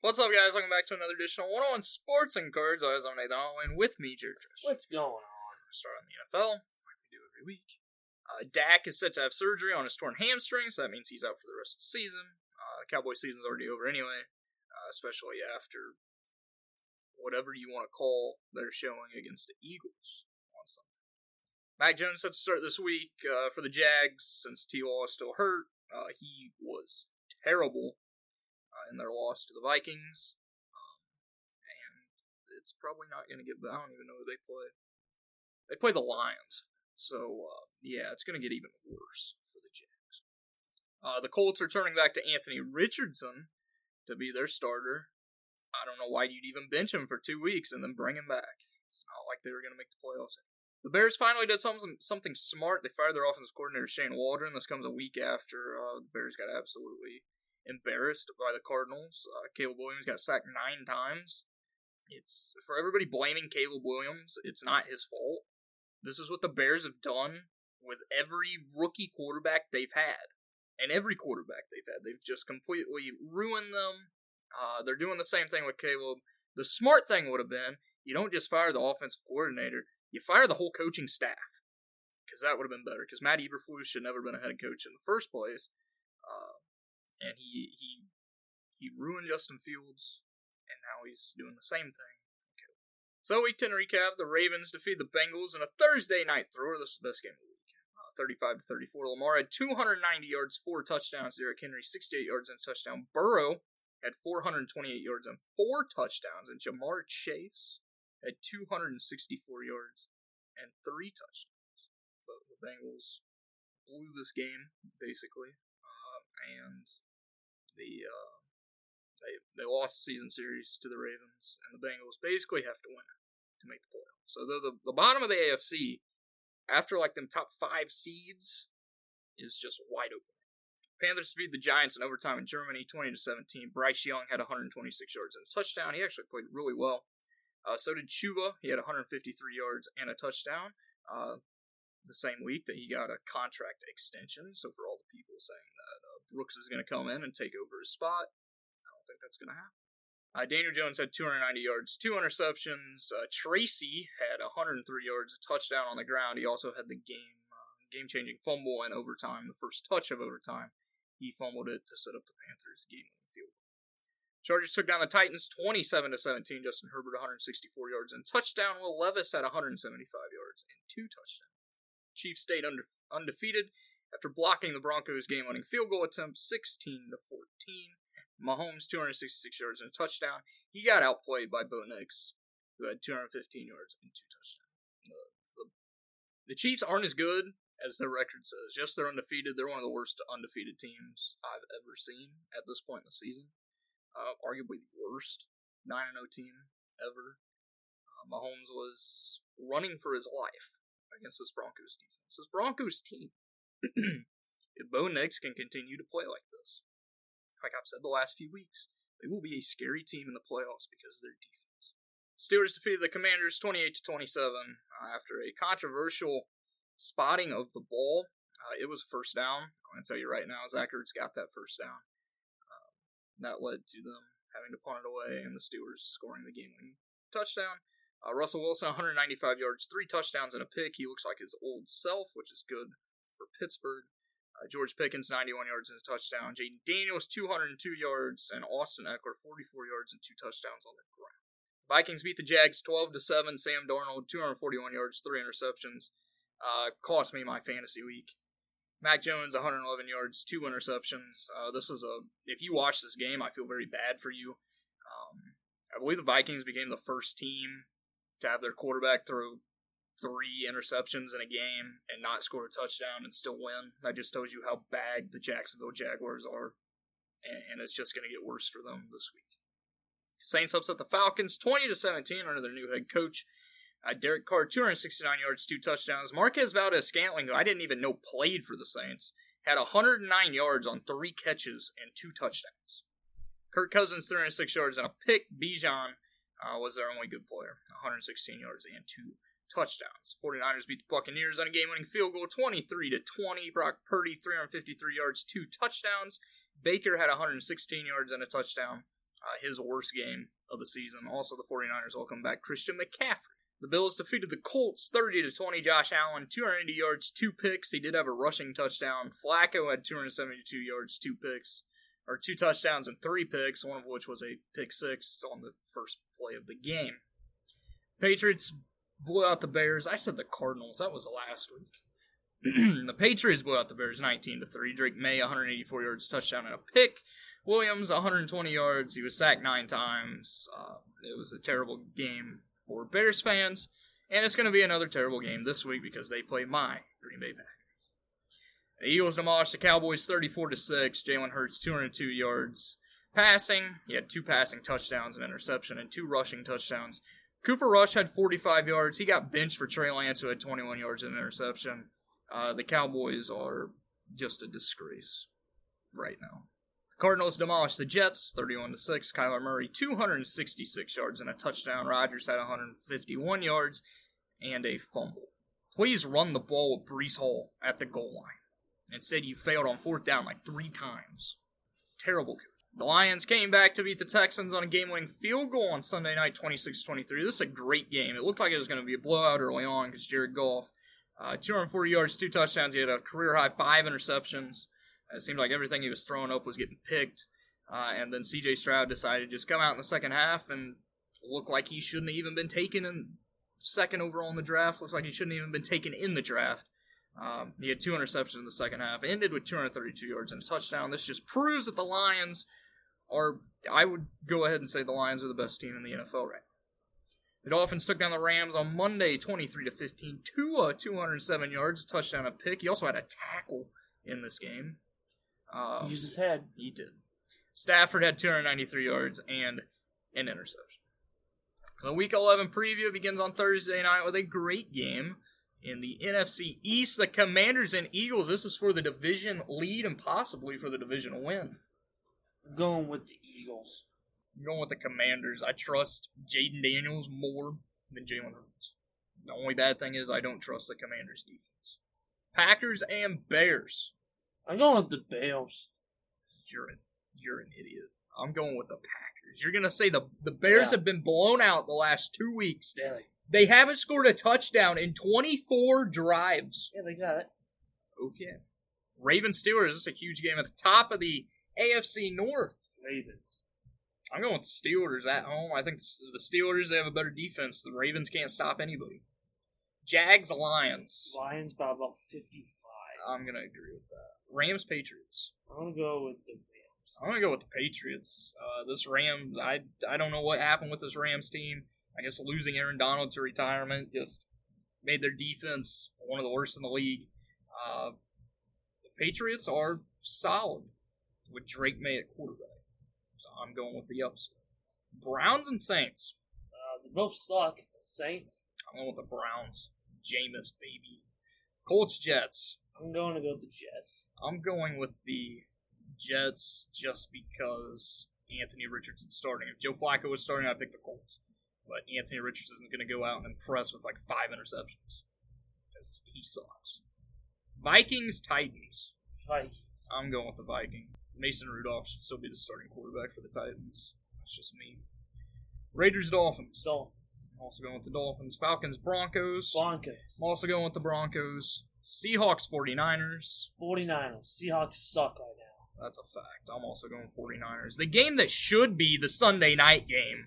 What's up, guys? Welcome back to another edition of 101 Sports and Cards. Always on Nathan Halloween with me, Jared Trish. What's going on? Start on the NFL, like we do every week. Dak is set to have surgery on his torn hamstring, so that means he's out for the rest of the season. Cowboy season's already over anyway, especially after whatever you want to call their showing against the Eagles on Sunday. Mac Jones set to start this week for the Jags since T-Law is still hurt. He was terrible in their loss to the Vikings, and it's probably not going to get. I don't even know who they play. They play the Lions, so yeah, it's going to get even worse for the Jags. The Colts are turning back to Anthony Richardson to be their starter. I don't know why you'd even bench him for 2 weeks and then bring him back. It's not like they were going to make the playoffs. The Bears finally did something smart. They fired their offensive coordinator Shane Waldron. This comes a week after the Bears got absolutely embarrassed by the Cardinals. Caleb Williams got sacked 9 times. It's for everybody blaming Caleb Williams. It's not his fault. This is what the Bears have done with every rookie quarterback they've had. And every quarterback they've had. They've just completely ruined them. They're doing the same thing with Caleb. The smart thing would have been, you don't just fire the offensive coordinator, you fire the whole coaching staff. Because that would have been better. Because Matt Eberflus should never have been a head coach in the first place. And he ruined Justin Fields, and now he's doing the same thing. Okay. So week 10 recap, the Ravens defeat the Bengals in a Thursday night thriller. This is the best game of the week. 35-34. Lamar had 290 yards, 4 touchdowns. Derrick Henry, 68 yards and a touchdown. Burrow had 428 yards and 4 touchdowns. And Jamar Chase had 264 yards and 3 touchdowns. The Bengals blew this game, basically. And they lost the season series to the Ravens, and the Bengals basically have to win it to make the playoffs. So the bottom of the AFC, after like them top 5 seeds, is just wide open. Panthers defeated the Giants in overtime in Germany, 20-17. Bryce Young had 126 yards and a touchdown. He actually played really well. So did Chuba. He had 153 yards and a touchdown. The same week that he got a contract extension. So for all the people saying that Brooks is going to come in and take over his spot, I don't think that's going to happen. Daniel Jones had 290 yards, 2 interceptions. Tracy had 103 yards, a touchdown on the ground. He also had the game-changing fumble in overtime, the first touch of overtime. He fumbled it to set up the Panthers' game-winning field goal. Chargers took down the Titans 27-17. Justin Herbert 164 yards and touchdown. Will Levis had 175 yards and 2 touchdowns. Chiefs stayed undefeated after blocking the Broncos' game-winning field goal attempt 16-14. Mahomes 266 yards and a touchdown. He got outplayed by Bo Nix, who had 215 yards and 2 touchdowns. The Chiefs aren't as good as their record says. Yes, they're undefeated. They're one of the worst undefeated teams I've ever seen at this point in the season. Arguably the worst 9-0 team ever. Mahomes was running for his life against this Broncos defense. This Broncos team, if Bo Nix can continue to play like this, like I've said the last few weeks, they will be a scary team in the playoffs because of their defense. Steelers defeated the Commanders 28-27 after a controversial spotting of the ball. It was first down. I'm going to tell you right now, Zach Ertz got that first down. That led to them having to punt it away and the Steelers scoring the game-winning touchdown. Russell Wilson, 195 yards, 3 touchdowns and a pick. He looks like his old self, which is good for Pittsburgh. George Pickens, 91 yards and a touchdown. Jaden Daniels, 202 yards, and Austin Eckler, 44 yards and 2 touchdowns on the ground. Vikings beat the Jags 12-7. Sam Darnold, 241 yards, 3 interceptions. Cost me my fantasy week. Mac Jones, 111 yards, 2 interceptions. If you watch this game, I feel very bad for you. I believe the Vikings became the first team to have their quarterback throw 3 interceptions in a game and not score a touchdown and still win. That just tells you how bad the Jacksonville Jaguars are, and it's just going to get worse for them this week. Saints upset the Falcons 20-17 under their new head coach. Derek Carr, 269 yards, 2 touchdowns. Marquez Valdez-Scantling, who I didn't even know played for the Saints, had 109 yards on 3 catches and 2 touchdowns. Kirk Cousins, 306 yards and a pick. Bijan was their only good player, 116 yards and 2 touchdowns. 49ers beat the Buccaneers on a game-winning field goal, 23-20. Brock Purdy, 353 yards, 2 touchdowns. Baker had 116 yards and a touchdown. his worst game of the season. Also, the 49ers welcome back Christian McCaffrey. The Bills defeated the Colts 30-20. Josh Allen, 280 yards, 2 picks. He did have a rushing touchdown. Flacco had 272 yards, 2 picks. Or 2 touchdowns and 3 picks, one of which was a pick 6 on the first play of the game. Patriots blew out the Bears. I said the Cardinals. That was last week. The Patriots blew out the Bears 19-3. Drake May, 184 yards, touchdown and a pick. Williams, 120 yards. He was sacked 9 times. It was a terrible game for Bears fans. And it's going to be another terrible game this week because they play my Green Bay Packers. The Eagles demolished the Cowboys 34-6. Jalen Hurts, 202 yards. Passing, he had 2 passing touchdowns, an interception, and 2 rushing touchdowns. Cooper Rush had 45 yards. He got benched for Trey Lance, who had 21 yards and an interception. The Cowboys are just a disgrace right now. The Cardinals demolished the Jets 31-6. Kyler Murray, 266 yards and a touchdown. Rodgers had 151 yards and a fumble. Please run the ball with Breece Hall at the goal line. Instead, you failed on 4th down like 3 times. Terrible coach. The Lions came back to beat the Texans on a game-winning field goal on Sunday night, 26-23. This is a great game. It looked like it was going to be a blowout early on because Jared Goff, 240 yards, 2 touchdowns. He had a career-high 5 interceptions. It seemed like everything he was throwing up was getting picked. And then C.J. Stroud decided to just come out in the second half and look like he shouldn't have even been taken in second overall in the draft. Looks like he shouldn't have even been taken in the draft. He had 2 interceptions in the second half. Ended with 232 yards and a touchdown. This just proves that the Lions are, I would go ahead and say the Lions are the best team in the NFL right now. The Dolphins took down the Rams on Monday, 23-15. Tua, 207 yards, a touchdown, a pick. He also had a tackle in this game. He used his head. He did. Stafford had 293 yards and an interception. The Week 11 preview begins on Thursday night with a great game in the NFC East. The Commanders and Eagles. This is for the division lead and possibly for the division win. I'm going with the Eagles. I'm going with the Commanders. I trust Jaden Daniels more than Jalen Hurts. The only bad thing is I don't trust the Commanders' defense. Packers and Bears. I'm going with the Bears. You're an idiot. I'm going with the Packers. You're going to say the Bears have been blown out the last 2 weeks. Daily. They haven't scored a touchdown in 24 drives. Yeah, they got it. Okay. Ravens Steelers. This is a huge game at the top of the AFC North. Ravens. I'm going with the Steelers at home. I think the Steelers, they have a better defense. The Ravens can't stop anybody. Jags Lions. Lions by about 55. I'm going to agree with that. Rams Patriots. I'm going to go with the Rams. I'm going to go with the Patriots. This Rams, I don't know what happened with this Rams team. I guess losing Aaron Donald to retirement just made their defense one of the worst in the league. The Patriots are solid with Drake May at quarterback. So I'm going with the upset. Browns and Saints. They both suck. The Saints. I'm going with the Browns. Jameis, baby. Colts Jets. I'm going to go with the Jets. I'm going with the Jets just because Anthony Richardson's starting. If Joe Flacco was starting, I'd pick the Colts. But Anthony Richardson isn't going to go out and impress with like 5 interceptions. Because he sucks. Vikings Titans. Vikings. I'm going with the Vikings. Mason Rudolph should still be the starting quarterback for the Titans. That's just me. Raiders Dolphins. Dolphins. I'm also going with the Dolphins. Falcons Broncos. Broncos. I'm also going with the Broncos. Seahawks 49ers. 49ers. Seahawks suck right now. That's a fact. I'm also going 49ers. The game that should be the Sunday night game.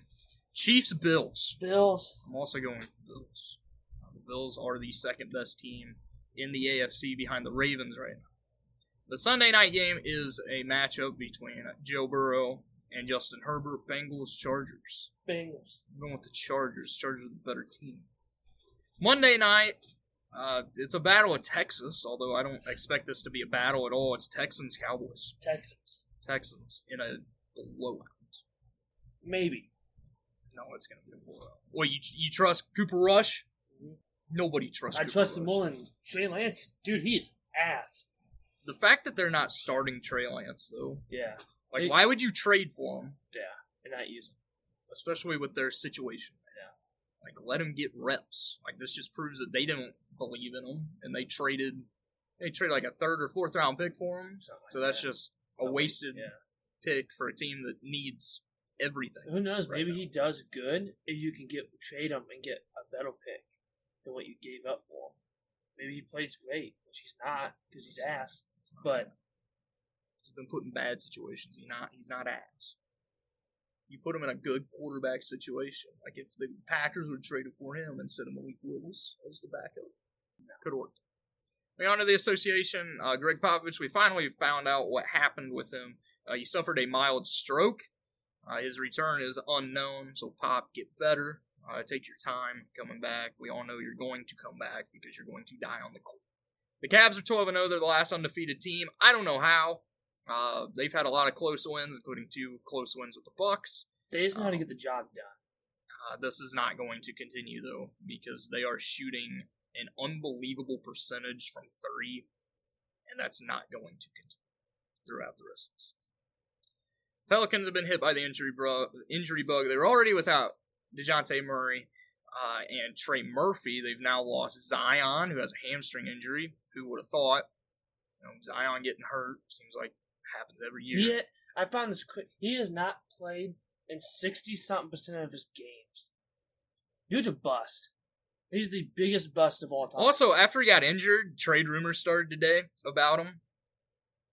Chiefs Bills. Bills. I'm also going with the Bills. The Bills are the second best team in the AFC behind the Ravens right now. The Sunday night game is a matchup between Joe Burrow and Justin Herbert. Bengals Chargers. Bengals. I'm going with the Chargers. Chargers are the better team. Monday night, it's a battle of Texas, although I don't expect this to be a battle at all. It's Texans-Cowboys. Texans in a blowout. Maybe. No, it's going to be a blowout. Well, you trust Cooper Rush? Mm-hmm. Nobody trusts Cooper Rush. I trust him more than Trey Lance. Dude, he is ass. The fact that they're not starting Trey Lance, though. Yeah. Like, why would you trade for him? Yeah, and not use him. Especially with their situation. Yeah. Like, let him get reps. Like, this just proves that they didn't believe in him, and they traded like a 3rd or 4th round pick for him. So that's just a wasted pick for a team that needs everything. Who knows? right Maybe now. he does good if you can trade him and get a better pick than what you gave up for him. Maybe he plays great, which he's not because he's ass. But he's been put in bad situations. He's not ass. You put him in a good quarterback situation. Like if the Packers would have traded for him instead of Malik Willis as the backup, could have worked. Moving on to the association, Greg Popovich, we finally found out what happened with him. He suffered a mild stroke. His return is unknown, so Pop, get better. Take your time coming back. We all know you're going to come back because you're going to die on the court. The Cavs are 12-0. They're the last undefeated team. I don't know how. They've had a lot of close wins, including 2 close wins with the Bucks. they just know how to get the job done. This is not going to continue, though, because they are shooting an unbelievable percentage from 3, and that's not going to continue throughout the rest of the season. The Pelicans have been hit by the injury bug. They were already without DeJounte Murray and Trey Murphy. They've now lost Zion, who has a hamstring injury. Who would have thought? Zion getting hurt seems like happens every year. I found this quick. He has not played in 60-something% of his games. Dude's a bust. He's the biggest bust of all time. Also, after he got injured, trade rumors started today about him.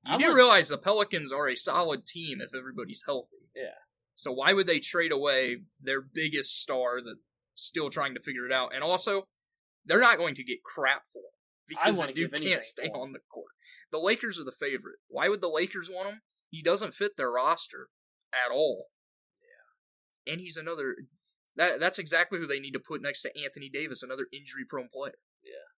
You do realize the Pelicans are a solid team if everybody's healthy. Yeah. So why would they trade away their biggest star that's still trying to figure it out? And also, they're not going to get crap for him because the dude can't stay on the court. The Lakers are the favorite. Why would the Lakers want him? He doesn't fit their roster at all. Yeah. And he's another... That's exactly who they need to put next to Anthony Davis, another injury-prone player. Yeah.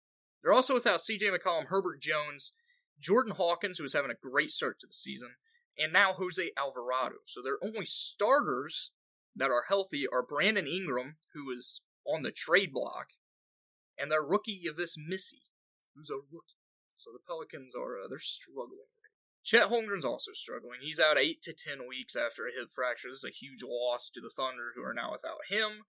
They're also without C.J. McCollum, Herbert Jones, Jordan Hawkins, who is having a great start to the season, and now Jose Alvarado. So their only starters that are healthy are Brandon Ingram, who is on the trade block, and their rookie Yavis Missy, who's a rookie. So the Pelicans they're struggling. Chet Holmgren's also struggling. He's out 8 to 10 weeks after a hip fracture. This is a huge loss to the Thunder, who are now without him.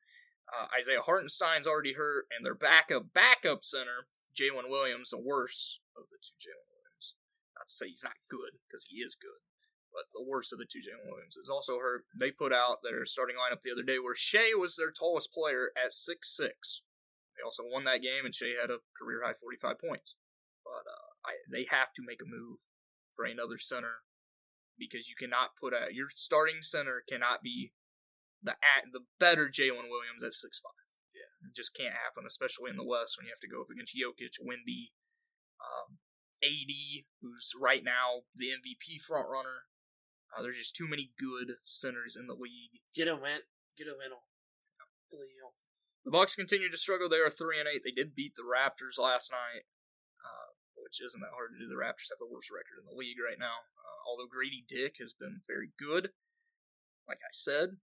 Isaiah Hartenstein's already hurt, and their backup center, Jalen Williams, the worst of the 2 Jalen Williams. Not to say he's not good, because he is good, but the worst of the 2 Jalen Williams is also hurt. They put out their starting lineup the other day, where Shea was their tallest player at 6'6". They also won that game, and Shea had a career-high 45 points. But they have to make a move for another center, because you cannot put out your starting center cannot be the better Jalen Williams at 6'5". Yeah, it just can't happen, especially in the West when you have to go up against Jokic, Wemby, AD, who's right now the MVP front runner. There's just too many good centers in the league. Get a win. The Bucks continue to struggle. They are 3-8. They did beat the Raptors last night. Which isn't that hard to do. The Raptors have the worst record in the league right now. Although Grady Dick has been very good, like I said.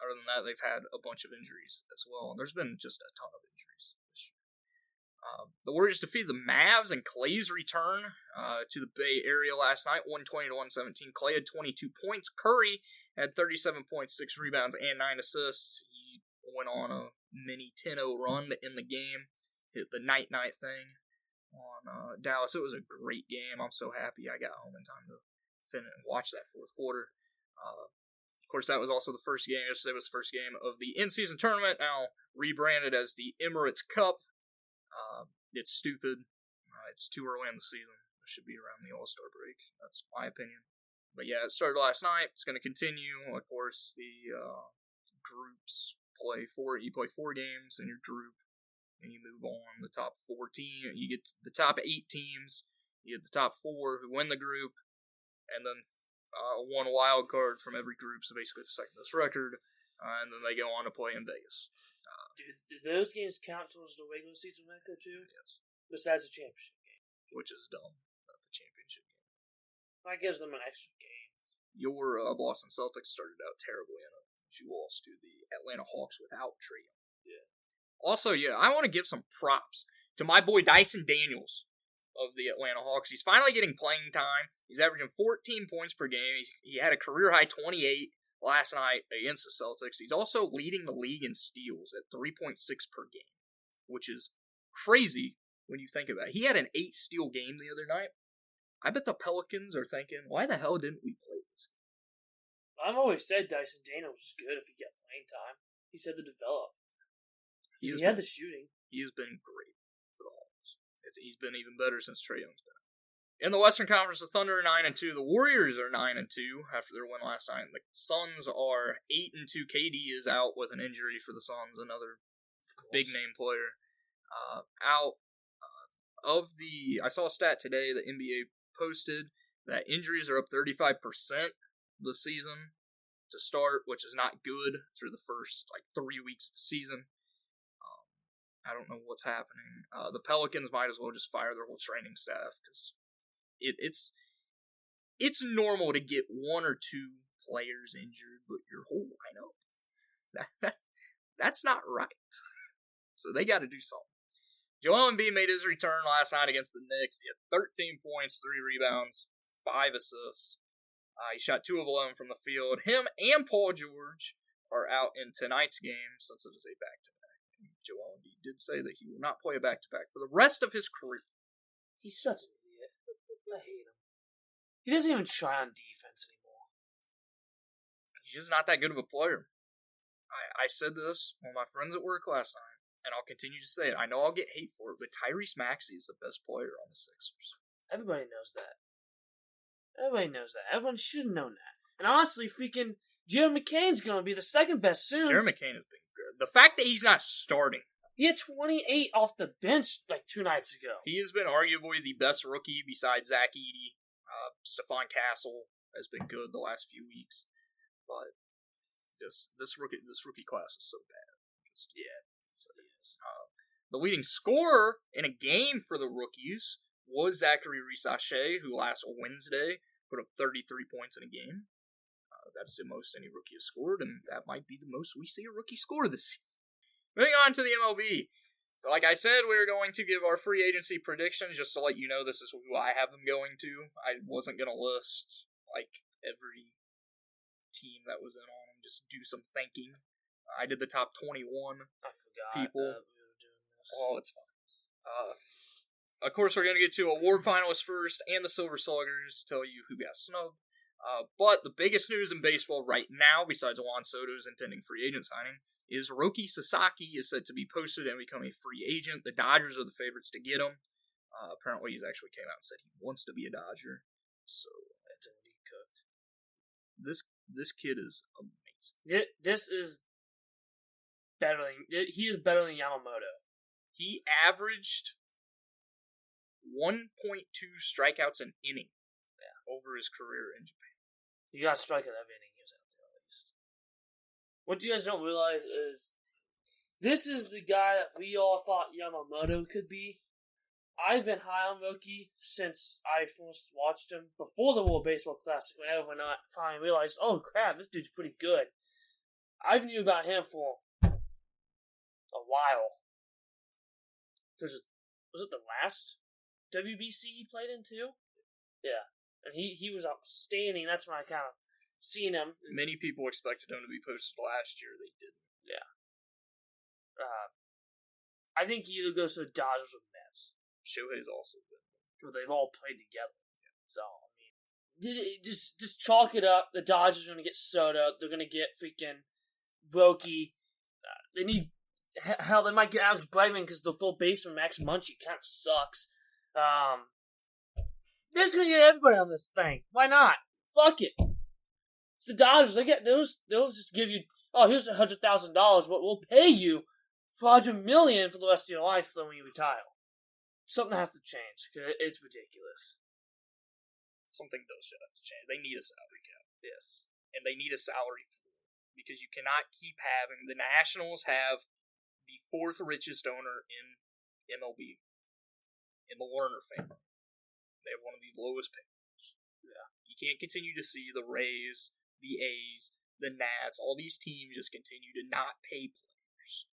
Other than that, they've had a bunch of injuries as well. And there's been just a ton of injuries this year. The Warriors defeated the Mavs, and Clay's return to the Bay Area last night, 120 to 117. Clay had 22 points. Curry had 37.6 rebounds and 9 assists. He went on a mini 10-0 run to end the game. Hit the night-night thing on Dallas. It was a great game. I'm so happy I got home in time to finish and watch that fourth quarter. Of course, that was also the first game. Yesterday was the first game of the in-season tournament, now rebranded as the Emirates Cup. It's stupid. It's too early in the season. It should be around the All-Star break. That's my opinion. But yeah, it started last night. It's going to continue. Of course, the groups play 4. You play 4 games in your group. And you move on. The top 4 teams, you get the top 8 teams, you get the top 4 who win the group, and then 1 wild card from every group, so basically it's the second best record, and then they go on to play in Vegas. Do those games count towards the regular season record too? Yes. Besides the championship game. Which is dumb, not the championship game. That gives them an extra game. Your Boston Celtics started out terribly in it. You lost to the Atlanta Hawks without Trae. Yeah. Also, I want to give some props to my boy Dyson Daniels of the Atlanta Hawks. He's finally getting playing time. He's averaging 14 points per game. He had a career-high 28 last night against the Celtics. He's also leading the league in steals at 3.6 per game, which is crazy when you think about it. He had an 8-steal game the other night. I bet the Pelicans are thinking, why the hell didn't we play this game? I've always said Dyson Daniels was good if he got playing time. He said to develop. He had the shooting. He's been great for the Hawks. He's been even better since Trae Young's been. In the Western Conference, the Thunder are 9-2. The Warriors are 9-2 after their win last night. The Suns are 8-2. KD is out with an injury for the Suns, another big name player. Out of the, I saw a stat today that NBA posted that injuries are up 35% this season to start, which is not good through the first 3 weeks of the season. I don't know what's happening. The Pelicans might as well just fire their whole training staff because it's normal to get one or two players injured, but your whole lineup, that's not right. So they got to do something. Joel Embiid made his return last night against the Knicks. He had 13 points, 3 rebounds, 5 assists. He shot 2 of 11 from the field. Him and Paul George are out in tonight's game since it is a back-to-back. Joel Embiid did say that he will not play a back-to-back for the rest of his career. He's such an idiot. I hate him. He doesn't even try on defense anymore. He's just not that good of a player. I said this with my friends at work last night, and I'll continue to say it. I know I'll get hate for it, but Tyrese Maxey is the best player on the Sixers. Everybody knows that. Everyone should have known that. And honestly, freaking Jared McCain's going to be the second best soon. Jared McCain has been good. The fact that he's not starting. He had 28 off the bench 2 nights ago. He has been arguably the best rookie besides Zach Edey. Stephon Castle has been good the last few weeks. But this rookie class is so bad. The leading scorer in a game for the rookies was Zachary Risache, who last Wednesday put up 33 points in a game. That is the most any rookie has scored, and that might be the most we see a rookie score this season. Moving on to the MLB. So like I said, we're going to give our free agency predictions, just to let you know this is who I have them going to. I wasn't going to list every team that was in on them, just do some thinking. I did the top 21 people. We were doing this. Oh, it's fine. Of course, we're going to get to award finalists first and the Silver Sluggers, tell you who got snubbed. But the biggest news in baseball right now, besides Juan Soto's impending free agent signing, is Roki Sasaki is said to be posted and become a free agent. The Dodgers are the favorites to get him. Apparently, he's actually came out and said he wants to be a Dodger. So that's already cooked. This kid is amazing. This is better than he is better than Yamamoto. He averaged 1.2 strikeouts an inning over his career in Japan. You got to strike out every inning he was out there at least. What you guys don't realize is this is the guy that we all thought Yamamoto could be. I've been high on Roki since I first watched him before the World Baseball Classic when everyone finally realized, oh crap, this dude's pretty good. I've knew about him for a while. Was it the last WBC he played in too? Yeah. And he was outstanding. That's when I kind of seen him. Many people expected him to be posted last year. They didn't. Yeah. I think he either goes to the Dodgers or the Mets. Shohei's also good. Well, they've all played together. Yeah. So, I mean, just chalk it up. The Dodgers are going to get Soto. They're going to get freaking Roki. They need... Hell, they might get Alex Bregman because the full baseman Max Muncy kind of sucks. They're just gonna get everybody on this thing. Why not? Fuck it. It's the Dodgers. They'll just give you, here's $100,000. What we'll pay you $400 million for the rest of your life when you retire. Something has to change because it's ridiculous. Something does have to change. They need a salary cap. Yes, and they need a salary floor because you cannot keep having the Nationals have the 4th richest owner in MLB in the Werner family. They have one of the lowest payers. Yeah. You can't continue to see the Rays, the A's, the Nats, all these teams just continue to not pay players.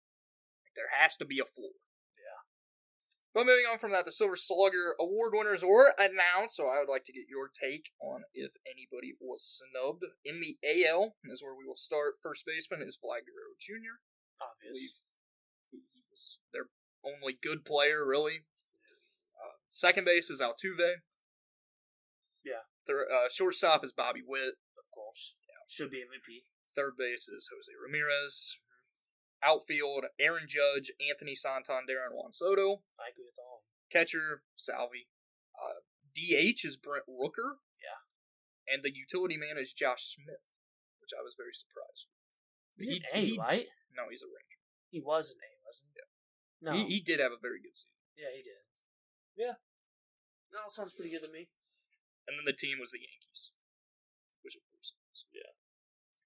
There has to be a floor. Yeah. But moving on from that, the Silver Slugger award winners were announced, so I would like to get your take on if anybody was snubbed. In the AL is where we will start. First baseman is Vlad Guerrero Jr. Obvious. He was their only good player, really. Second base is Altuve. Yeah. Shortstop is Bobby Witt. Of course. Yeah. Should be MVP. Third base is Jose Ramirez. Outfield, Aaron Judge, Anthony Santander, and Juan Soto. I agree with all. Catcher, Salvi. DH is Brent Rooker. Yeah. And the utility man is Josh Smith, which I was very surprised with. He's an A, right? No, he's a Ranger. He was an A, wasn't he? Yeah. No. He did have a very good season. Yeah, he did. Yeah. No, sounds pretty good to me. And then the team was the Yankees, which of course is. Yeah.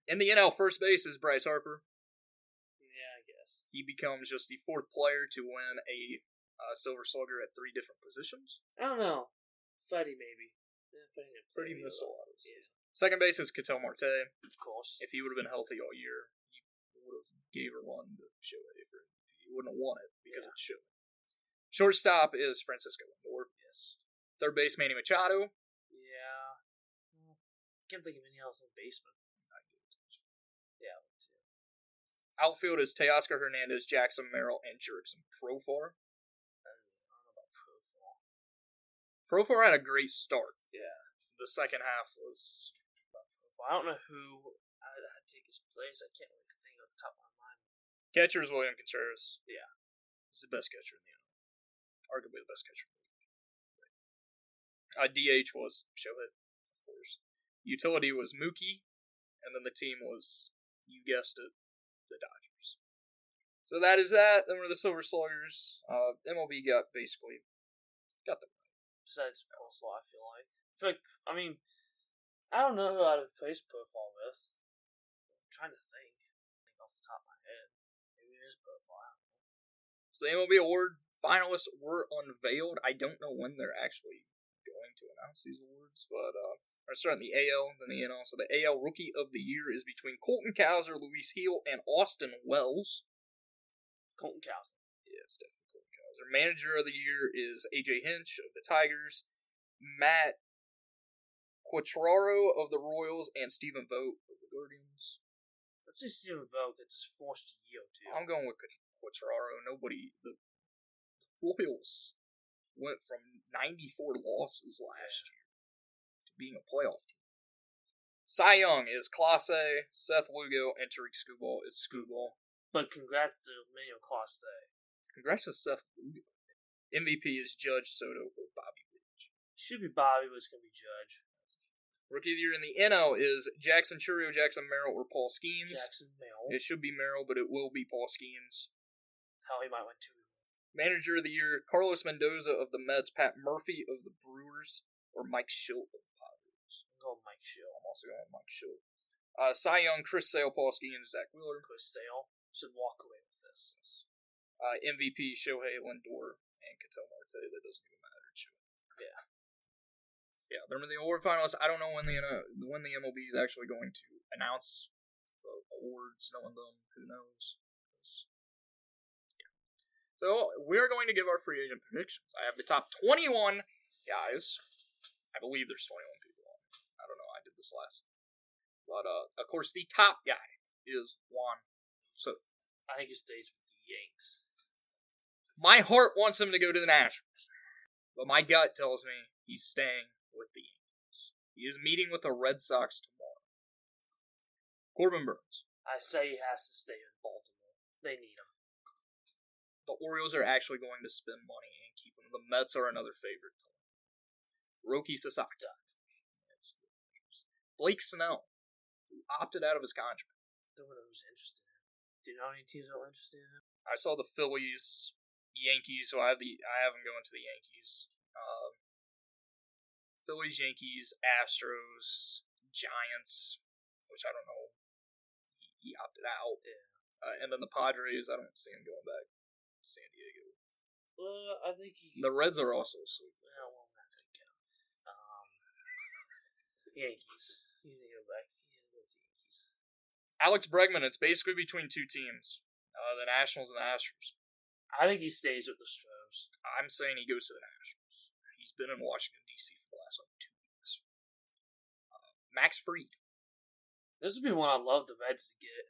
In the NL, first base is Bryce Harper. Yeah, I guess. He becomes just the fourth player to win a Silver Slugger at 3 different positions. I don't know. Freddie, maybe. Yeah, Freddie missed a lot. Yeah. Second base is Ketel Marte. Of course. If he would have been healthy all year, he would have gave a run to Shohei. He wouldn't have won it because it's Shohei. Shortstop is Francisco Lindor. Yes. Third base, Manny Machado. Yeah. Can't think of any else in basement. Yeah, me too. Outfield is Teoscar Hernandez, Jackson Merrill, and Jurickson Profar. I don't know about Profar. Profar had a great start. Yeah. The second half was... I don't know who I'd take his place. I can't really think off the top of my mind. Catcher is William Contreras. Yeah. He's the best catcher in the NFL. Arguably the best catcher. DH was Shohei, of course. Utility was Mookie, and then the team was, you guessed it, the Dodgers. So that is that. Then were the Silver Sluggers. MLB got them. Besides Profile, I feel like. I don't know who I'd replace Profile with. I'm trying to think off the top of my head. Maybe it is Profile. So the MLB award finalists were unveiled. I don't know when they're actually going to announce these awards, but I'll start in the AL, then the NL. So the AL Rookie of the Year is between Colton Cowser, Luis Hill, and Austin Wells. Colton Cowser. Yeah, it's definitely Colton Cowser. Manager of the Year is AJ Hinch of the Tigers, Matt Quatraro of the Royals, and Stephen Vogt of the Guardians. Let's say Stephen Vogt that just forced to yield too. I'm going with Quatraro. The Royals went from 94 losses last year to being a playoff team. Cy Young is Clase, Seth Lugo, and Tariq Skubal is Skubal. But congrats to Manuel Clase. Congrats to Seth Lugo. MVP is Judge, Soto, or Bobby Ridge. Should be Bobby, but it's going to be Judge. Rookie of the Year in the NL is Jackson Churio, Jackson Merrill, or Paul Skeens. Jackson Merrill. It should be Merrill, but it will be Paul Skeens. Hell, he might win 2. Manager of the Year, Carlos Mendoza of the Mets, Pat Murphy of the Brewers, or Mike Schilt of the Padres. I'm going Mike Schilt. I'm also going with Mike Schilt. Cy Young, Chris Sale, Paul Skeens, Zach Wheeler. Chris Sale should walk away with this. MVP, Shohei, Lindor, and Ketel Marte. That doesn't even matter. Yeah. Yeah, they're the award finalists. I don't know when the MLB is actually going to announce the awards. Knowing them, who knows? Yeah. So we are going to give our free agent predictions. I have the top 21 guys. I believe there's 21 people on. I don't know. I did this last, but of course the top guy is Juan Soto. I think he stays with the Yanks. My heart wants him to go to the Nationals, but my gut tells me he's staying with the Yankees. He is meeting with the Red Sox tomorrow. Corbin Burns. I say he has to stay in Baltimore. They need him. The Orioles are actually going to spend money and keep him. The Mets are another favorite. Roki Sasaki. Blake Snell, who opted out of his contract. No one who's interested in him. Do you know how many teams are interested in him? I saw the Phillies, Yankees, so I have him going to the Yankees. Phillies, Yankees, Astros, Giants, which I don't know. He opted out. Yeah. And then the Padres, I don't see him going back to San Diego. I think The Reds are also asleep. Well, I'm not going to count. Yankees. He's going to go back. He's going to go to the Yankees. Alex Bregman, it's basically between two teams. The Nationals and the Astros. I think he stays with the Stros. I'm saying he goes to the Nationals. He's been in Washington, D.C. for the last 2 weeks. Max Fried. This would be one I'd love the Reds to get.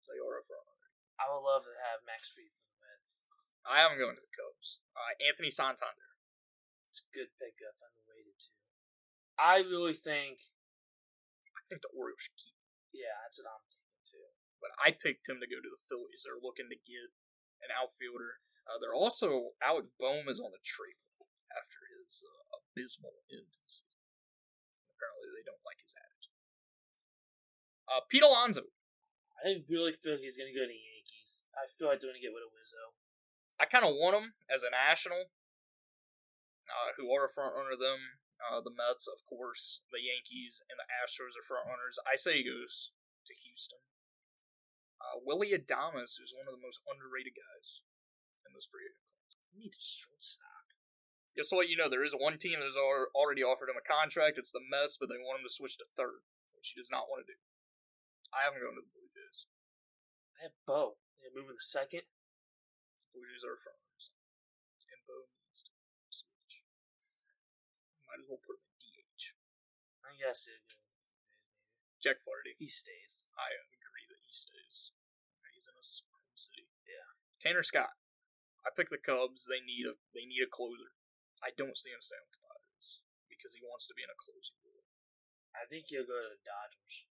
They are a front runner. I would love to have Max Fried for the Reds. I am going to the Cubs. Anthony Santander. It's a good pickup. Underrated too. I really think think the Orioles should keep him. Yeah, that's what I'm thinking too. But I picked him to go to the Phillies. They're looking to get an outfielder. They're also, Alec Bohm is on the trade after his abysmal end to the season. Apparently they don't like his attitude. Pete Alonso. I really feel he's going to go to the Yankees. I feel like they're going to get rid of Wizzo. I kind of want him as a national, who are a front runner of them. The Mets, of course, the Yankees, and the Astros are front runners. I say he goes to Houston. Willie Adames, who's one of the most underrated guys in this free agent class. We need a shortstop. Just to let you know, there is one team that's already offered him a contract. It's the Mets, but they want him to switch to third, which he does not want to do. I haven't gone to the Blue Jays. They have Bo. They're moving to second. The Blue Jays are front runners. And Bo needs to switch. Might as well put him in DH. I guess it goes. Jack Flaherty. He stays. I agree that he stays. He's in his home city. Yeah. Tanner Scott. I picked the Cubs. They need a closer. I don't see him staying with the Padres because he wants to be in a closing role. I think he'll go to the Dodgers.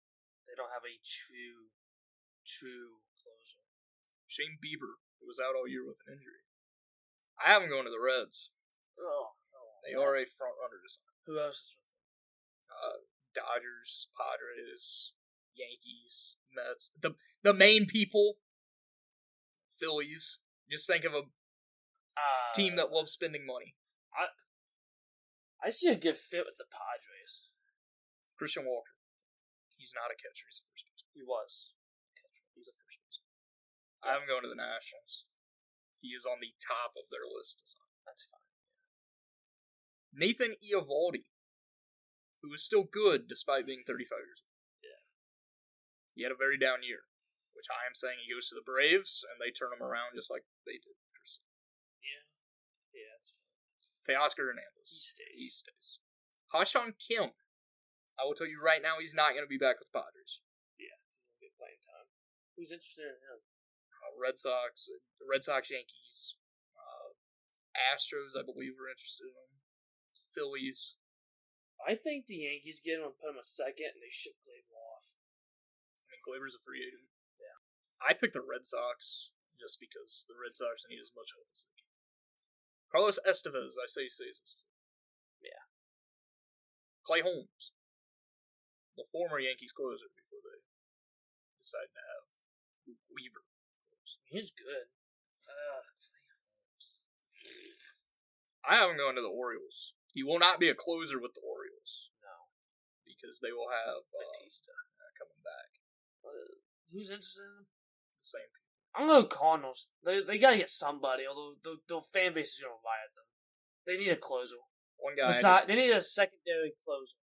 They don't have a true closer. Shane Bieber, who was out all year with an injury. I have him going to the Reds. They are a front runner to sign. Who else is with them? Dodgers, Padres, Yankees, Mets. The main people. Phillies. Just think of a team that loves spending money. I see a good fit with the Padres. Christian Walker. He's not a catcher. He's a first baseman. He was. He's a first baseman. I have him going to the Nationals. He is on the top of their list to sign. That's fine. Nathan Eovaldi, who is still good despite being 35 years old. Yeah. He had a very down year, which I am saying he goes to the Braves, and they turn him around just like they did. Yeah. Yeah, that's fine. Teoscar Hernandez. He stays. Ha-Seong Kim. I will tell you right now, he's not going to be back with the Padres. Yeah, he's going to get playing time. Who's interested in him? Red Sox, Yankees, Astros, I believe, are interested in him. Phillies. I think the Yankees get him and put him a second, and they ship Gleyber off. I mean, Glaber's a free agent. Yeah. I picked the Red Sox just because the Red Sox need as much help as they can. Carlos Estevez, I say he stays. Yeah. Clay Holmes, the former Yankees closer before they decided to have Luke Weaver. He's good. I have him going to the Orioles. He will not be a closer with the Orioles. No. Because they will have Batista coming back. Who's interested in him? The same people. I'm going to go Cardinals. They got to get somebody, although the fan base is going to riot them. They need a closer. One guy. They need a secondary closer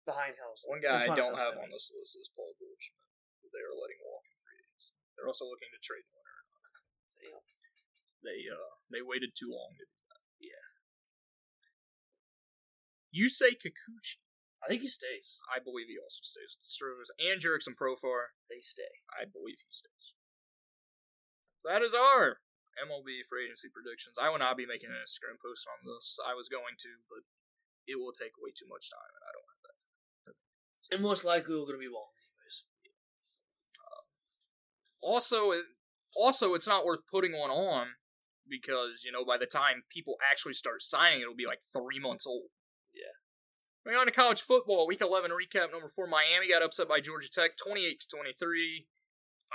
behind Helsley. One guy I don't have on this list is Paul Goldschmidt, who they are letting walk in free agents. They're also looking to trade the winner. They waited too long to do that. Yeah. Yusei Kikuchi. I think he stays. I believe he also stays with the Astros. And Jurickson Profar. They stay. I believe he stays. That is our MLB free agency predictions. I will not be making an Instagram post on this. I was going to, but it will take way too much time, and I don't have that time. And most likely we're going to be wrong anyways. Also, it's not worth putting one on because, by the time people actually start signing, it'll be like 3 months old. Yeah. Moving on to college football, Week 11 recap number 4. Miami got upset by Georgia Tech, 28-23.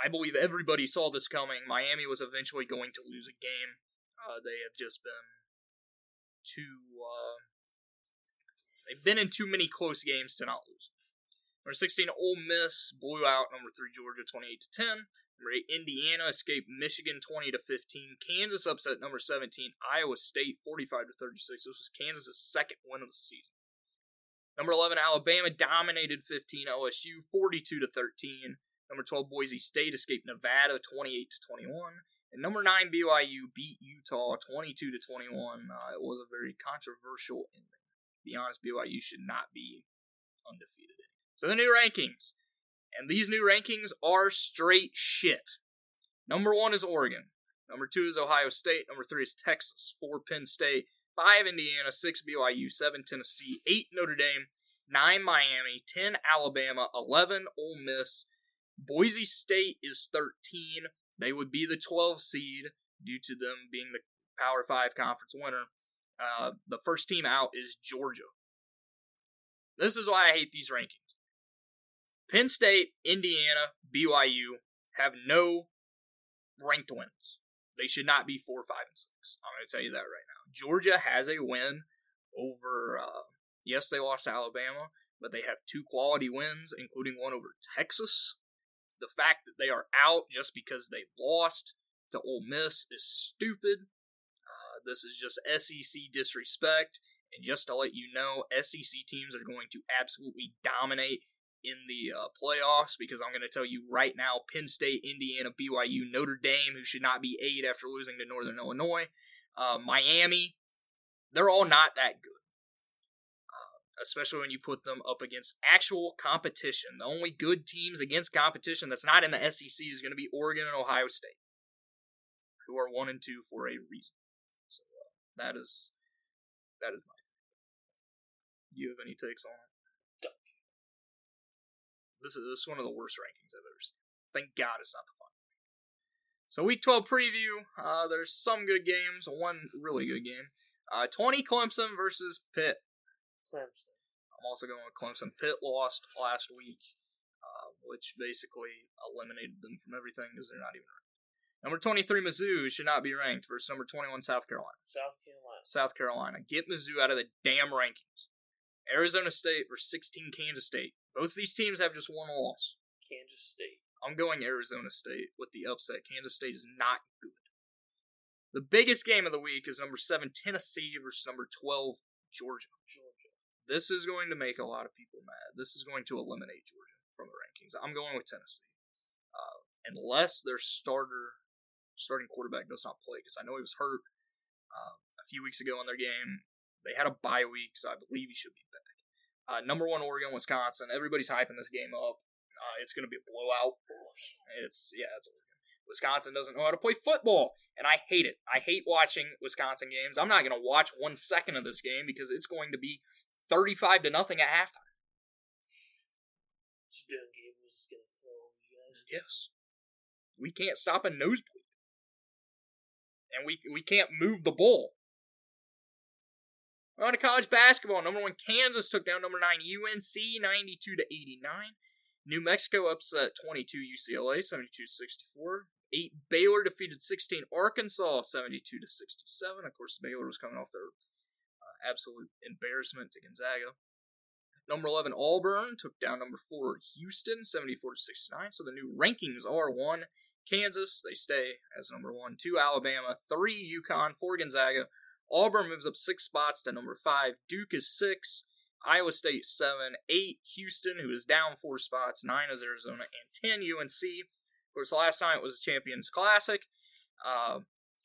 I believe everybody saw this coming. Miami was eventually going to lose a game. They have just been they've been in too many close games to not lose. Number 16, Ole Miss blew out number 3 Georgia 28-10. Number 8, Indiana escaped Michigan 20-15. Kansas upset number 17 Iowa State 45-36. This was Kansas' second win of the season. Number 11, Alabama dominated 15 LSU 42-13. Number 12, Boise State escaped Nevada 28-21. And number 9, BYU beat Utah 22-21. It was a very controversial ending. To be honest, BYU should not be undefeated. So the new rankings. And these new rankings are straight shit. Number 1 is Oregon. Number 2 is Ohio State. Number 3 is Texas. 4, Penn State. 5, Indiana. 6, BYU. 7, Tennessee. 8, Notre Dame. 9 Miami, 10 Alabama, 11 Ole Miss. Boise State is 13. They would be the 12 seed due to them being the Power 5 conference winner. The first team out is Georgia. This is why I hate these rankings. Penn State, Indiana, BYU have no ranked wins. They should not be 4, 5, and 6. I'm going to tell you that right now. Georgia has a win over, yes, they lost to Alabama, but they have 2 quality wins, including one over Texas. The fact that they are out just because they lost to Ole Miss is stupid. This is just SEC disrespect. And just to let you know, SEC teams are going to absolutely dominate in the playoffs, because I'm going to tell you right now, Penn State, Indiana, BYU, Notre Dame, who should not be 8 after losing to Northern Illinois, Miami, they're all not that good. Especially when you put them up against actual competition. The only good teams against competition that's not in the SEC is going to be Oregon and Ohio State, who are 1 and 2 for a reason. So that is my thing. Do you have any takes on it? This is one of the worst rankings I've ever seen. Thank God it's not the final. So Week 12 preview. There's some good games. One really good game. 20 Clemson versus Pitt. Clemson. I'm also going with Clemson. Pitt lost last week, which basically eliminated them from everything because they're not even ranked. Number 23, Mizzou should not be ranked versus number 21, South Carolina. South Carolina. Get Mizzou out of the damn rankings. Arizona State versus 16, Kansas State. Both these teams have just one loss. Kansas State. I'm going Arizona State with the upset. Kansas State is not good. The biggest game of the week is number 7, Tennessee versus number 12, Georgia. This is going to make a lot of people mad. This is going to eliminate Georgia from the rankings. I'm going with Tennessee. Unless their starting quarterback does not play, because I know he was hurt a few weeks ago in their game. They had a bye week, so I believe he should be back. Number 1, Oregon, Wisconsin. Everybody's hyping this game up. It's going to be a blowout. It's Oregon. Wisconsin doesn't know how to play football, and I hate it. I hate watching Wisconsin games. I'm not going to watch 1 second of this game because it's going to be 35-0 at halftime. Stone game was going to throw you guys. Yes. We can't stop a nosebleed. And we can't move the ball. On to college basketball. Number 1, Kansas took down number 9, UNC, 92-89. New Mexico upset 22 UCLA, 72-64. 8 Baylor defeated 16 Arkansas, 72-67. Of course, Baylor was coming off their absolute embarrassment to Gonzaga. Number 11, Auburn took down number 4, Houston, 74-69. So the new rankings are 1, Kansas, they stay as number 1. 2, Alabama. 3, UConn. 4, Gonzaga. Auburn moves up 6 spots to number 5. Duke is 6. Iowa State 7. 8, Houston, who is down 4 spots. 9 is Arizona. And 10, UNC. Of course, last night was the Champions Classic.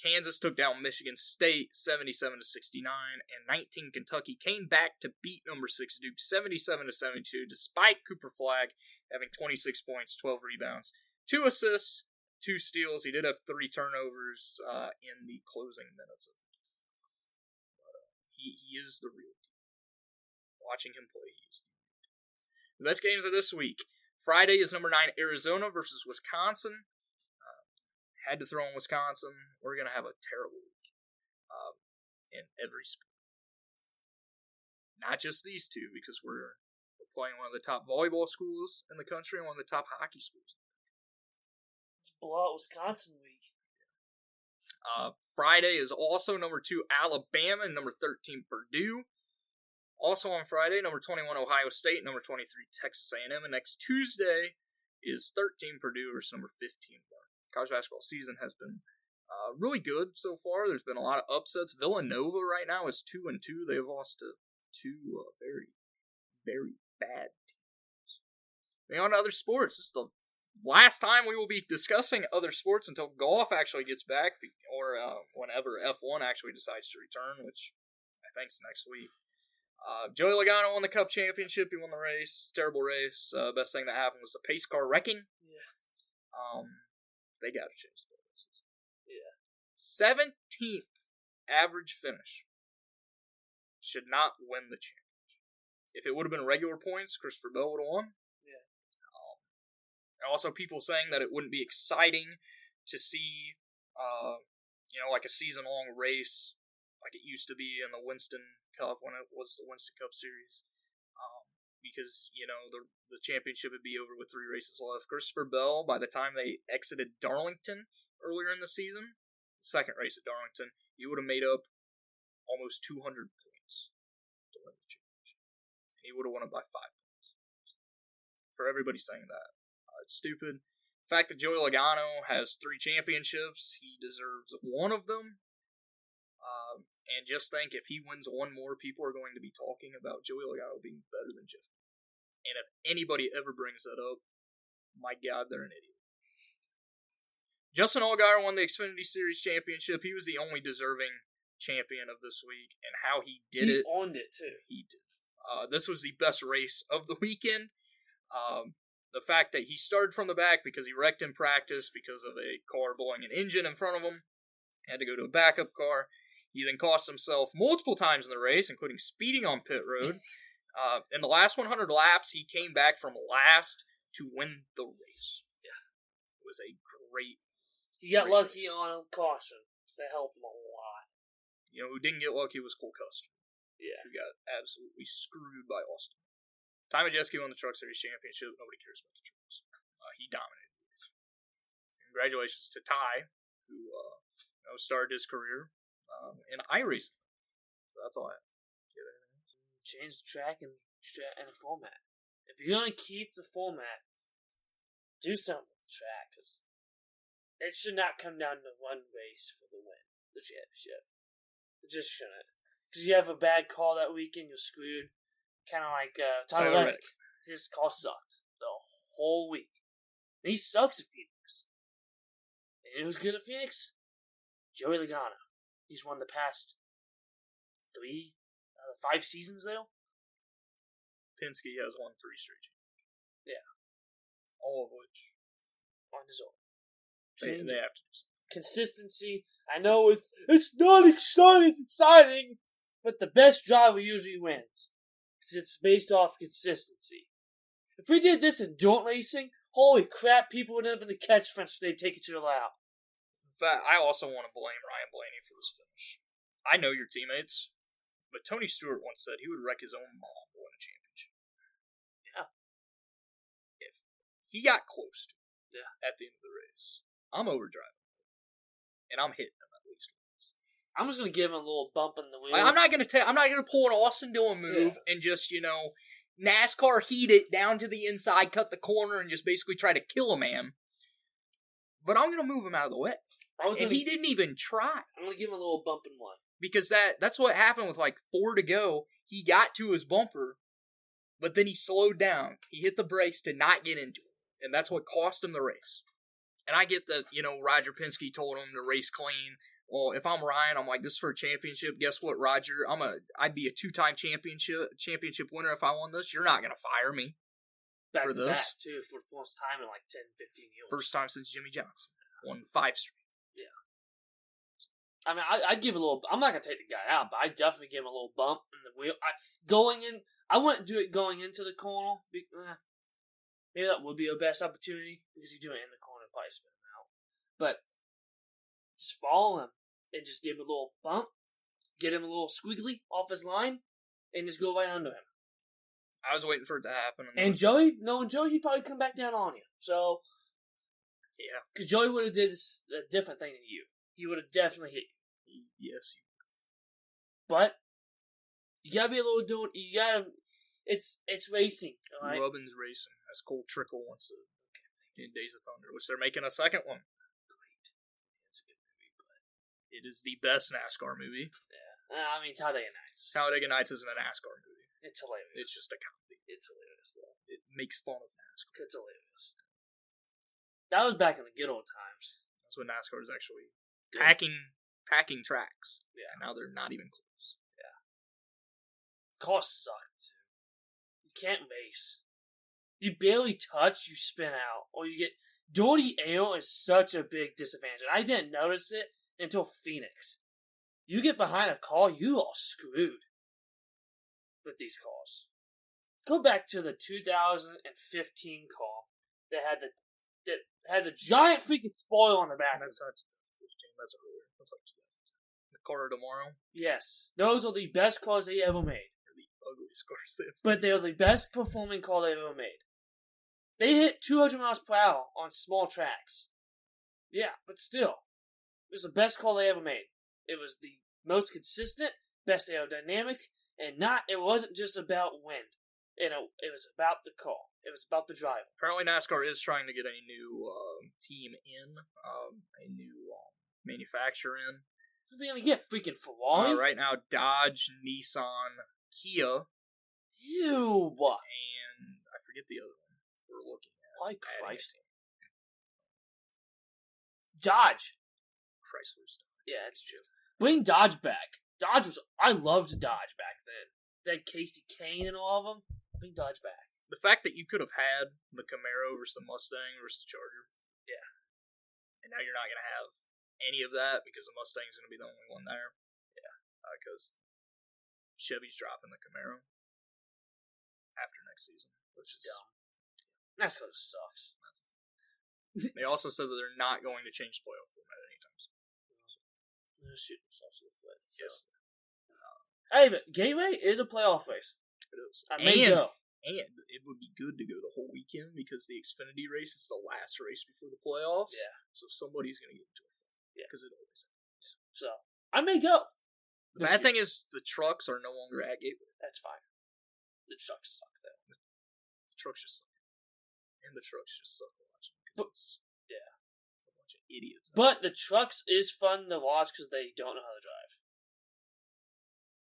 Kansas took down Michigan State 77-69. And 19, Kentucky came back to beat number 6, Duke 77-72, despite Cooper Flagg having 26 points, 12 rebounds, 2 assists, 2 steals. He did have 3 turnovers in the closing minutes of the game. But he is the real deal. Watching him play, he is the real deal. The best games of this week. Friday is number 9, Arizona versus Wisconsin. Had to throw in Wisconsin. We're going to have a terrible week in every sport. Not just these two, because we're playing one of the top volleyball schools in the country and one of the top hockey schools. It's blowout Wisconsin week. Friday is also number 2, Alabama, and number 13, Purdue. Also on Friday, number 21, Ohio State, number 23, Texas A&M. And next Tuesday is 13, Purdue versus number 15, College basketball season has been really good so far. There's been a lot of upsets. Villanova right now is 2-2. They've lost to 2 very, very bad teams. Moving on to other sports. This is the last time we will be discussing other sports until golf actually gets back, or whenever F1 actually decides to return, which I think is next week. Joey Logano won the Cup Championship. He won the race. Terrible race. Best thing that happened was the pace car wrecking. Yeah. They got to change the races. Yeah. 17th average finish should not win the championship. if it would have been regular points, Christopher Bell would have won. Yeah. And also, people saying that it wouldn't be exciting to see, like a season-long race like it used to be in the Winston Cup when it was the Winston Cup Series. Because, the championship would be over with 3 races left. Christopher Bell, by the time they exited Darlington earlier in the season, the second race at Darlington, he would have made up almost 200 points to win the championship. He would have won it by 5 points. For everybody saying that, it's stupid. The fact that Joey Logano has 3 championships, he deserves one of them. And just think, if he wins one more, people are going to be talking about Joey Logano being better than Jeff. And if anybody ever brings that up, my God, they're an idiot. Justin Allgaier won the Xfinity Series championship. He was the only deserving champion of this week, and how he did it. He owned it, too. He did. This was the best race of the weekend. The fact that he started from the back because he wrecked in practice because of a car blowing an engine in front of him, had to go to a backup car. He then cost himself multiple times in the race, including speeding on pit road. In the last 100 laps, he came back from last to win the race. Yeah. It was a great He got race. lucky on a caution. That helped him a lot. Who didn't get lucky was Cole Custer. Yeah. Who got absolutely screwed by Austin. Ty Majeski won the Truck Series Championship. Nobody cares about the trucks. He dominated the race. Congratulations to Ty, who started his career in iRacing. So that's all I have. Change the track and the format. If you're going to keep the format, do something with the track. Cause it should not come down to one race for the win, the championship. It just shouldn't. Because you have a bad call that weekend, you're screwed. Kind of like Tyler Reddick. His call sucked the whole week. And he sucks at Phoenix. And who's good at Phoenix? Joey Logano. He's won the past 5 seasons, though. Penske has won 3 straight championships. Yeah. All of which On his own. they have to do something. Consistency. I know it's not exciting, it's exciting, but the best driver usually wins. Because it's based off consistency. If we did this in dirt racing, holy crap, people would end up in the catch fence so they'd take it to the lap. In fact, I also want to blame Ryan Blaney for this finish. I know your teammates, but Tony Stewart once said he would wreck his own mom to win a championship. Yeah. If he got close to it at the end of the race, I'm overdriving. And I'm hitting him at least once. I'm just gonna give him a little bump in the wheel. I'm not gonna pull an Austin Dillon move and just, NASCAR heat it down to the inside, cut the corner, and just basically try to kill a man. But I'm gonna move him out of the way. And he didn't even try. I'm gonna give him a little bump in one. Because that's what happened with 4 to go. He got to his bumper, but then he slowed down. He hit the brakes to not get into it. And that's what cost him the race. And I get that, Roger Penske told him to race clean. Well, if I'm Ryan, I'm like, this is for a championship. Guess what, Roger? I'd be a 2-time championship winner if I won this. You're not going to fire me back for to this. Back, too, for the first time in 10, 15 years. First time since Jimmy Johnson. Won 5 straight. Yeah. I mean, I'd give a little... I'm not going to take the guy out, but I'd definitely give him a little bump in the wheel. I wouldn't do it going into the corner. Maybe that would be a best opportunity, because you do it in the corner and probably spin him out. But just follow him and just give him a little bump, get him a little squiggly off his line, and just go right under him. I was waiting for it to happen. And Joey, knowing Joey, he'd probably come back down on you. So, yeah. Because Joey would have did a different thing than you. He would have definitely hit you. Yes. But you gotta be a little doing. You gotta. It's racing. All right? Rubbin's Racing, as Cole Trickle once said in Days of Thunder, which they're making a second one. Great. It's a good movie, but it is the best NASCAR movie. Yeah. I mean, Talladega Nights. Talladega Nights isn't a NASCAR movie. It's hilarious. It's just a comedy. It's hilarious, though. It makes fun of NASCAR. It's hilarious. That was back in the good old times. That's when NASCAR was actually packing tracks. Yeah. And now they're not even close. Yeah. Cars suck, too. You can't race. You barely touch, you spin out. Or you get... Dirty air is such a big disadvantage. I didn't notice it until Phoenix. You get behind a car, you are screwed with these cars. Go back to the 2015 call that had the giant freaking spoil on the back. That's not 2015. That's earlier. That's like 2010. The Carter tomorrow. Yes, those are the best calls they ever made. They're the ugliest cars they've made. But they are the best performing call they ever made. They hit 200 miles per hour on small tracks. Yeah, but still, it was the best call they ever made. It was the most consistent, best aerodynamic, and it wasn't just about wind. It was about the call. It was about the driver. Apparently, NASCAR is trying to get a new team in, a new manufacturer in. Who's they gonna get? Freaking Ferrari? Right now, Dodge, Nissan, Kia. Ew. And I forget the other one we're looking at. My Christ. Dodge. Chrysler's Dodge. Yeah, that's true. Bring Dodge back. I loved Dodge back then. They had Casey Kane and all of them. Bring Dodge back. The fact that you could have had the Camaro versus the Mustang versus the Charger. Yeah. And now you're not going to have any of that because the Mustang's going to be the only one there. Yeah. Because Chevy's dropping the Camaro after next season. Which is dumb. NASCAR just sucks. They also said that they're not going to change the playoff format anytime soon. They're going to shoot themselves in the foot. So. Yes. Hey, but Gateway is a playoff race. It is. I may go. And it would be good to go the whole weekend because the Xfinity race is the last race before the playoffs. Yeah. So somebody's going to get into a fight. Yeah. Because it always happens. So, I may go. The bad thing is the trucks are no longer at Gateway. That's fine. The trucks suck, though. The trucks just suck. And the trucks just suck watching. Yeah. A bunch of idiots. But the trucks is fun to watch because they don't know how to drive.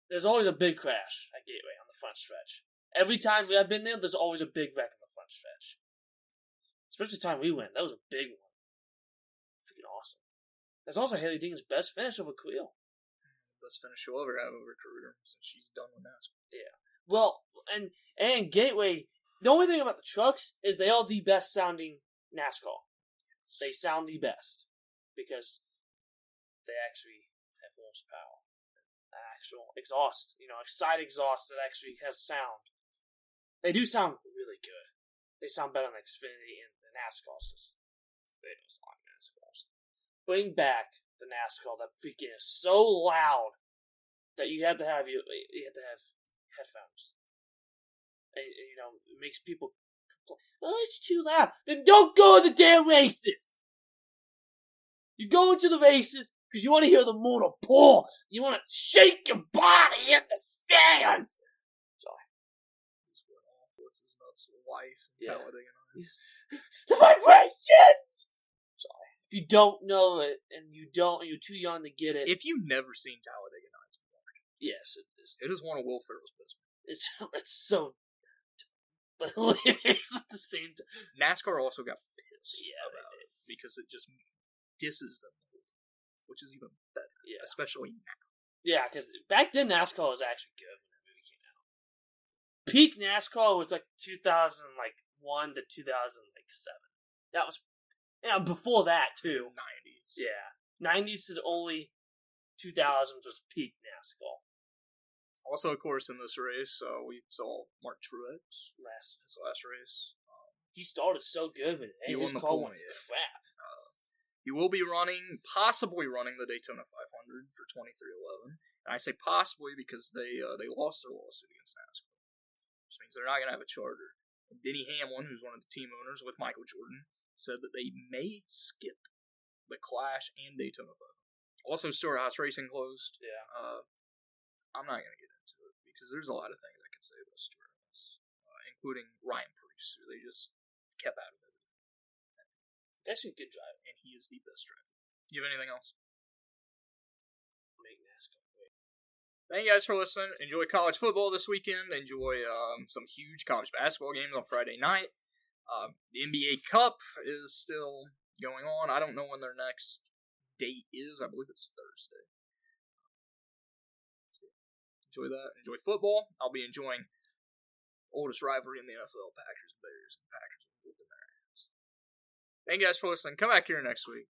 There's always a big crash at Gateway on the front stretch. Every time I've been there, there's always a big wreck on the front stretch. Especially the time we went. That was a big one. Freaking awesome. There's also Haley Dean's best finish over Creel. Best finish she'll ever have over her career since she's done with NASCAR. Yeah. Well, and Gateway, the only thing about the trucks is they are the best sounding NASCAR. They sound the best. Because they actually have horsepower. Actual exhaust. Side exhaust that actually has sound. They do sound really good. They sound better than Xfinity and the NASCARs. They don't sound like NASCARs. Bring back the NASCAR that freaking is so loud that you have to have headphones. And it makes people complain. Oh, it's too loud. Then don't go to the damn races. You go into the races because you want to hear the motor pour. You want to shake your body in the stands. Sorry. What's his nuts? Wife. Yeah. The vibrations! Sorry. If you don't know it, and you're too young to get it. If you've never seen Talladega Nights, yes, it is. It is one of Will Ferrell's best movies. It's so but hilarious at the same time. NASCAR also got pissed about it because it just disses them, which is even better. Yeah. Especially now. Yeah, because back then NASCAR was actually good when that movie came out. Peak NASCAR was like 2001 to 2007. That was before that too. 90s. Yeah, 90s to only 2000s was peak NASCAR. Also, of course, in this race, we saw Mark Truex. His last race. He started so good, but his car went to crap. He will be possibly running the Daytona 500 for 2311. And I say possibly because they lost their lawsuit against NASCAR. Which means they're not going to have a charter. And Denny Hamlin, who's one of the team owners with Michael Jordan, said that they may skip the Clash and Daytona 500. Also, Stewart-Haas Racing closed. Yeah. I'm not going to get into it because there's a lot of things I could say about Stewart-Haas, including Ryan Preece, who they just kept out of it. That's a good driver. And he is the best driver. Do you have anything else? Make NASCAR great. Thank you guys for listening. Enjoy college football this weekend. Enjoy some huge college basketball games on Friday night. The NBA Cup is still going on. I don't know when their next date is. I believe it's Thursday. Enjoy that. Enjoy football. I'll be enjoying oldest rivalry in the NFL, Packers and Bears. The Packers are whooping their ass. Thank you guys for listening. Come back here next week.